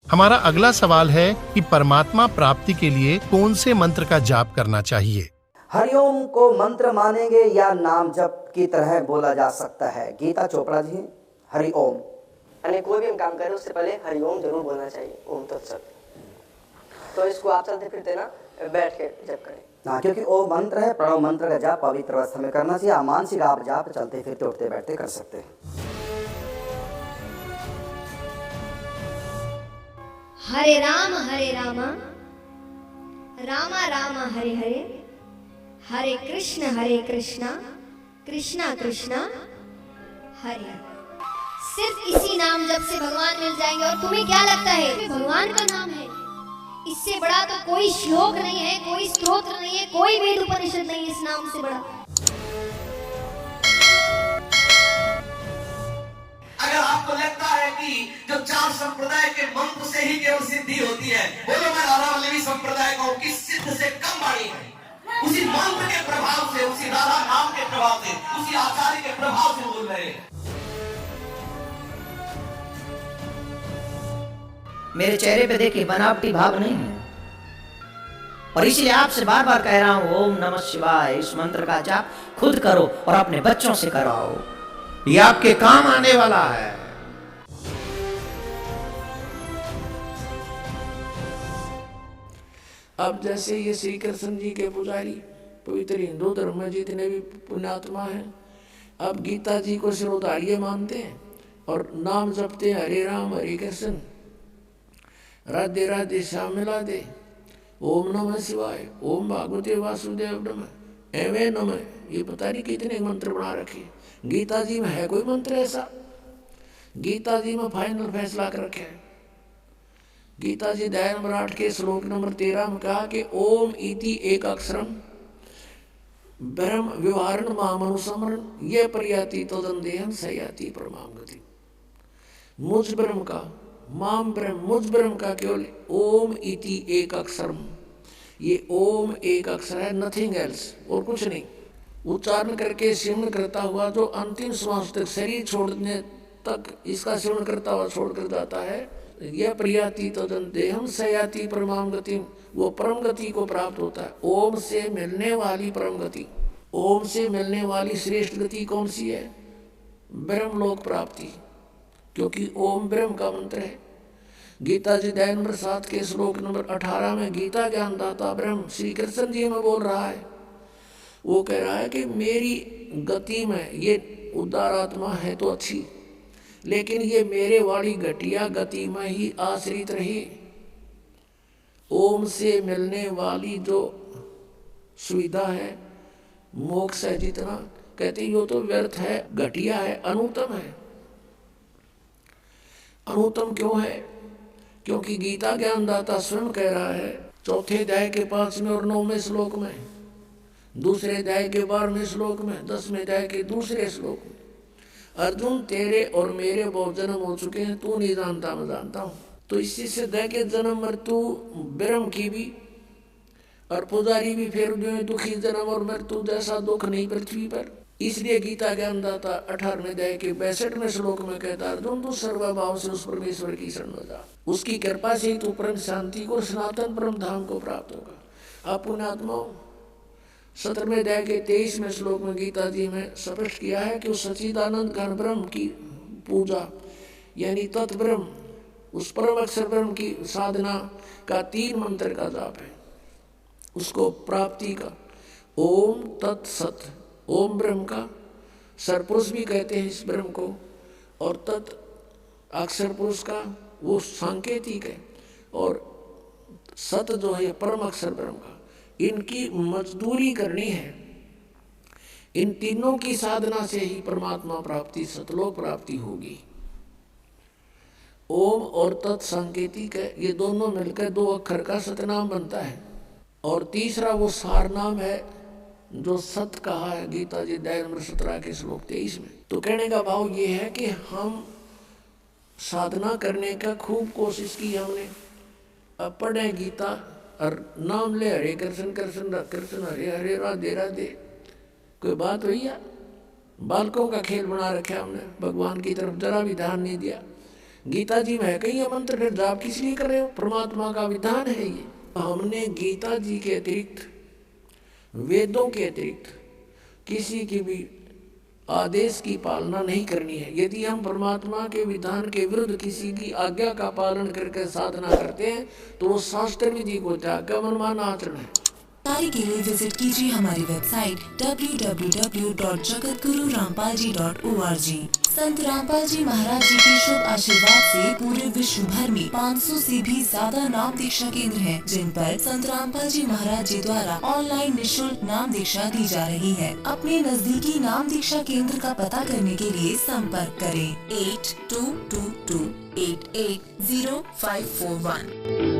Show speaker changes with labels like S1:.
S1: हमारा अगला सवाल है कि परमात्मा प्राप्ति के लिए कौन से मंत्र का जाप करना चाहिए?
S2: हरिओम को मंत्र मानेंगे या नाम जप की तरह बोला जा सकता है? गीता चोपड़ा जी, हरिओम।
S3: यानी कोई भी हम काम करें उससे पहले हरिओम जरूर बोलना चाहिए, ओम तत्सत। तो इसको आप चलते फिरते ना बैठ के जप करें।
S2: हाँ, क्योंकि वो मंत्र है, प्रणव मंत्र का जाप पवित्र अवस्था में करना चाहिए। मानसिक आप जाप चलते फिरते उठते बैठते कर सकते हैं।
S4: हरे राम राम राम हरे हरे, हरे कृष्णा कृष्णा कृष्णा हरे हरे। सिर्फ इसी नाम जप से भगवान मिल जाएंगे। और तुम्हें क्या लगता है कि भगवान का नाम है? इससे बड़ा तो कोई श्लोक नहीं है, कोई स्तोत्र नहीं है, कोई वेद उपनिषद नहीं है इस नाम से बड़ा।
S5: अगर आपको लगता है कि जो 4 संप्रदाय के मंत्र से ही केवल सिद्धि होती है, बोलो मैं राधा वल्लभी संप्रदाय को किस सिद्ध से कम वाणी है, उसी मंत्र के प्रभाव से, उसी राधा नाम के प्रभाव से, उसी आचार्य के प्रभाव से बोल रहे हैं।
S6: मेरे चेहरे पे देखिए बनावटी भाव नहीं है, और इसलिए आपसे बार बार कह रहा हूं ओम नमः शिवाय इस मंत्र का जाप खुद करो और अपने बच्चों से कराओ, ये आपके काम आने वाला है।
S7: अब जैसे ये श्री कृष्ण जी के पुजारी पवित्र हिंदू धर्म में जितने भी पुण्यात्मा हैं, अब गीता जी को सिरोधार्य मानते हैं और नाम जपते हैं हरे राम हरे कृष्ण, राधे राधे श्याम मिला दे, ओम नमः शिवाय, ओम भागवते वासुदेव नमः, एवे नमः, ये पता नहीं कितने मंत्र बना रखे। गीता जी में है कोई मंत्र ऐसा? गीता जी में फाइनल फैसला कर रखे है। गीता जी अध्याय नंबर 8 के श्लोक नंबर 13 में कहा कि ओम इति एक अक्षरम ब्रह्म व्यवहारण मामनुसमरण ये प्रयाति तदंदेहम सयाति परमाम गति। मुझ ब्रह्म का, माम ब्रह्म, मुझ ब्रह्म का केवल ओम इति एक अक्षरम, ये ओम एक अक्षर है, नथिंग एल्स, और कुछ नहीं। उच्चारण करके सिमरण करता हुआ जो अंतिम श्वास तक, शरीर छोड़ने तक इसका सिमरण करता हुआ छोड़कर जाता है, यह प्रियाति तदंतेहम सयाति परमाम गति, वो परम गति को प्राप्त होता है। ओम से मिलने वाली परम गति, ओम से मिलने वाली श्रेष्ठ गति कौन सी है? ब्रह्मलोक प्राप्ति, क्योंकि ओम ब्रह्म का मंत्र है। गीता जी अध्याय नंबर 7 के श्लोक नंबर 18 में गीता ज्ञानदाता ब्रह्म श्री कृष्ण जी में बोल रहा है, वो कह रहा है कि मेरी गति में ये उदार आत्मा है तो अच्छी, लेकिन ये मेरे वाली घटिया गति में ही आश्रित रही। ओम से मिलने वाली जो सुविधा है, मोक्ष है, जितना कहते यो तो व्यर्थ है, घटिया है, अनुत्तम है। अनुत्तम क्यों है? क्योंकि गीता ज्ञानदाता स्वयं कह रहा है 4 अध्याय के 5वें और 9वें श्लोक में, 2 अध्याय के 12वें श्लोक में, 10वें अध्याय के 2 श्लोक में, अर्जुन तेरे और मेरे बहुत जन्म हो चुके हैं, तू नहीं जानता मैं जानता हूं। तो इसी से दे के जन्म मृत्यु ब्रह्म की भी और पुजारी भी फिर जो दुखी जन्म और मृत्यु जैसा दुख नहीं पृथ्वी पर। इसलिए गीता ज्ञानदाता 18वें अध्याय के 62वें श्लोक में कहता अर्जुन तू सर्वभाव से उस परमेश्वर की शरण में जा, उसकी कृपा से ही तू परम शांति को, सनातन परम धाम को प्राप्त होगा। आप पुण्यात्माओं 17वें अध्याय के 23वें श्लोक में गीता जी में स्पष्ट किया है कि उस सच्चिदानंद घन ब्रह्म की पूजा यानी तत्ब्रह्म, उस परम अक्षर ब्रह्म की साधना का 3 मंत्र का जाप है, उसको प्राप्ति का। ओम तत्सत, ओम ब्रह्म का, सरपुरुष भी कहते हैं इस ब्रह्म को, और तत् अक्षर पुरुष का वो सांकेतिक है, और सत जो है परम अक्षर ब्रह्म का। इनकी मजदूरी करनी है। इन तीनों की साधना से ही परमात्मा प्राप्ति, सतलोक प्राप्ति होगी। ओम और तत् सांकेतिक है, ये दोनों मिलकर 2 अक्षर का सतनाम बनता है। और तीसरा वो सार नाम है जो सत कहा है गीता जी अध्याय नंबर 17 के श्लोक 23 में। तो कहने का भाव ये है कि हम साधना करने का खूब कोशिश की हमने, अब पढ़े गीता और नाम ले हरे कृष्ण कृष्ण कृष्ण हरे हरे राधे राधे। कोई बात हुई है? बालकों का खेल बना रखा हमने, भगवान की तरफ जरा भी ध्यान नहीं दिया। गीता जी में है कहीं ये मंत्र, फिर जाप किस लिए कर रहे हो? परमात्मा का विधान है ये। हमने गीता जी के अतिरिक्त, वेदों के अतिरिक्त किसी की भी आदेश की पालना नहीं करनी है। यदि हम परमात्मा के विधान के विरुद्ध किसी की आज्ञा का पालन करके साधना करते हैं तो वो शास्त्र विधि को त्याग मनमाना आचरण है।
S8: जानकारी के लिए विजिट कीजिए हमारी वेबसाइट www.jagatgururampalji.org। संत रामपाल जी महाराज जी के शुभ आशीर्वाद से पूरे विश्व भर में 500 से भी ज्यादा नाम दीक्षा केंद्र हैं, जिन पर संत रामपाल जी महाराज जी द्वारा ऑनलाइन निःशुल्क नाम दीक्षा दी जा रही है। अपने नजदीकी नाम दीक्षा केंद्र का पता करने के लिए संपर्क करें 8222880541।